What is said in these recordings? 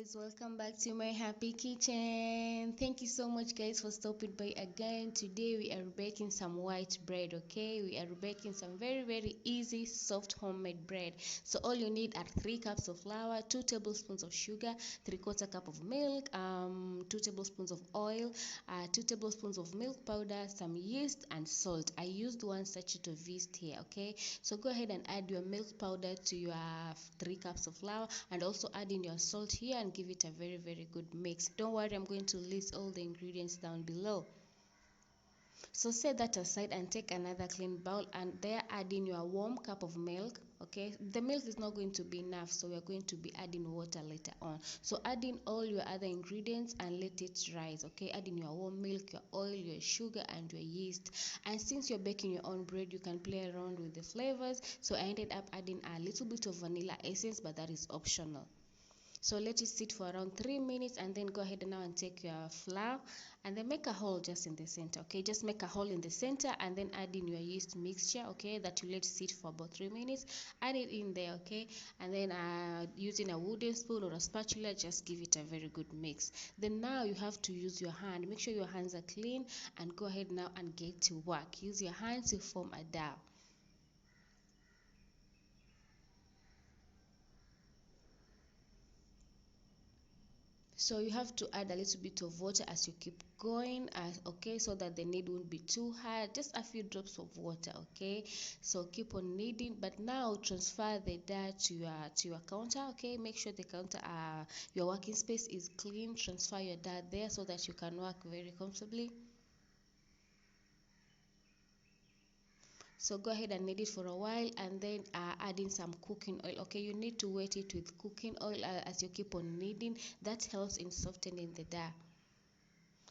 guys, welcome back to my happy kitchen. Thank you so much guys for stopping by again. Today we are baking some white bread. Okay, we are baking some very easy soft homemade bread. So all you need are 3 cups of flour, 2 tablespoons of sugar, 3/4 cup of milk, 2 tablespoons of oil, 2 tablespoons of milk powder, some yeast and salt. I used 1 sachet of yeast here. Okay, so go ahead and add your milk powder to your 3 cups of flour, and also add in your salt here and give it a very good mix. Don't worry, I'm going to list all the ingredients down below. So set that aside and take another clean bowl, and there add in your warm cup of milk. Okay, the milk is not going to be enough, so we are going to be adding water later on. So add in all your other ingredients and let it rise. Okay, add in your warm milk, your oil, your sugar and your yeast. And since you're baking your own bread, you can play around with the flavors. So I ended up adding a little bit of vanilla essence, but that is optional. So let it sit for around 3 minutes, and then go ahead now and take your flour and then make a hole just in the center. Okay, just make a hole in the center and then add in your yeast mixture. Okay, that you let sit for about 3 minutes. Add it in there. Okay, and then using a wooden spoon or a spatula, just give it a very good mix. Then now you have to use your hand. Make sure your hands are clean and go ahead now and get to work. Use your hands to form a dough. So you have to add a little bit of water as you keep going, okay, so that the knead won't be too hard. Just a few drops of water. Okay, so keep on kneading, but now transfer the dough to your counter. Okay, make sure the counter your working space is clean. Transfer your dough there so that you can work very comfortably. So go ahead and knead it for a while, and then add in some cooking oil. Okay, you need to wet it with cooking oil as you keep on kneading. That helps in softening the dough.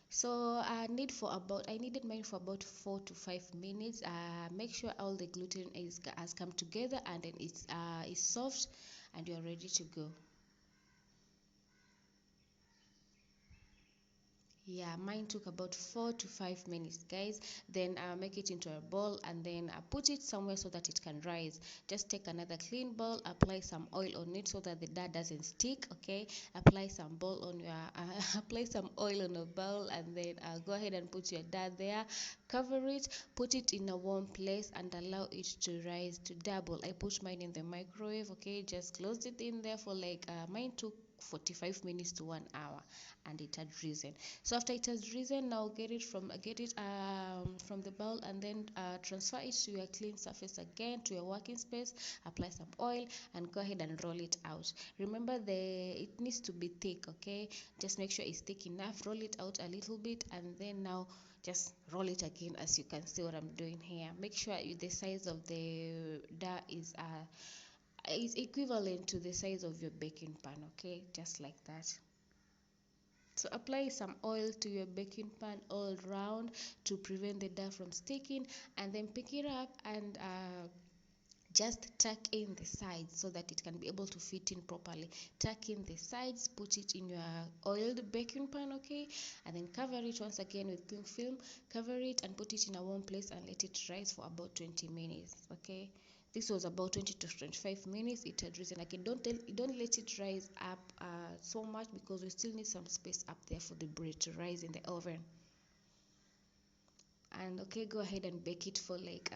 So I needed mine for about 4 to 5 minutes. Make sure all the gluten has come together, and then it's is soft and you're ready to go. Yeah, mine took about 4 to 5 minutes, guys. Then make it into a bowl, and then put it somewhere so that it can rise. Just take another clean bowl, apply some oil on it so that the dough doesn't stick. Okay, apply some bowl on your apply some oil on a bowl, and then go ahead and put your dough there. Cover it, put it in a warm place, and allow it to rise to double. I put mine in the microwave. Okay, just closed it in there for like mine took 45 minutes to 1 hour, and it had risen. So after it has risen, now get it from the bowl, and then transfer it to your clean surface again, to your working space. Apply some oil and go ahead and roll it out. Remember, it needs to be thick. Okay, just make sure it's thick enough. Roll it out a little bit, and then now just roll it again. As you can see what I'm doing here, make sure the size of the dough is equivalent to the size of your baking pan. Okay, just like that. So apply some oil to your baking pan all round to prevent the dough from sticking, and then pick it up and just tuck in the sides so that it can be able to fit in properly. Tuck in the sides, put it in your oiled baking pan. Okay, and then cover it once again with cling film. Cover it and put it in a warm place and let it rise for about 20 minutes. Okay, this was about 20 to 25 minutes. It had risen again. Don't let it rise up so much, because we still need some space up there for the bread to rise in the oven. And okay, go ahead and bake it for like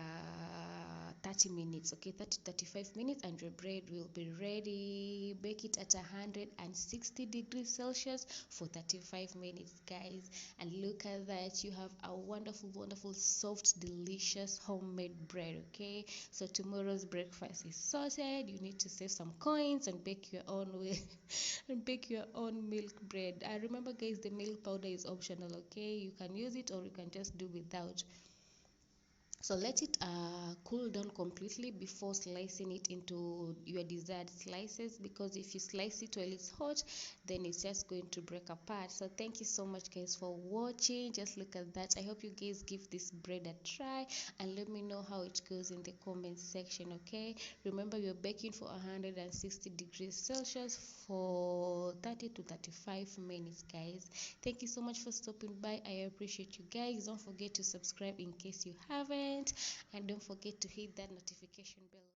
30 minutes. Okay, 30-35 minutes, and your bread will be ready. Bake it at 160 degrees Celsius for 35 minutes, guys. And look at that, you have a wonderful soft delicious homemade bread. Okay, so tomorrow's breakfast is sorted. You need to save some coins and bake your own and bake your own milk bread. Remember guys, the milk powder is optional. Okay, you can use it or you can just do without. So let it cool down completely before slicing it into your desired slices, because if you slice it while it's hot, then it's just going to break apart. So thank you so much guys for watching. Just look at that. I hope you guys give this bread a try and let me know how it goes in the comment section. Okay, remember you're baking for 160 degrees Celsius for 30 to 35 minutes, guys. Thank you so much for stopping by. I appreciate you guys. Don't forget to subscribe in case you haven't, and don't forget to hit that notification bell.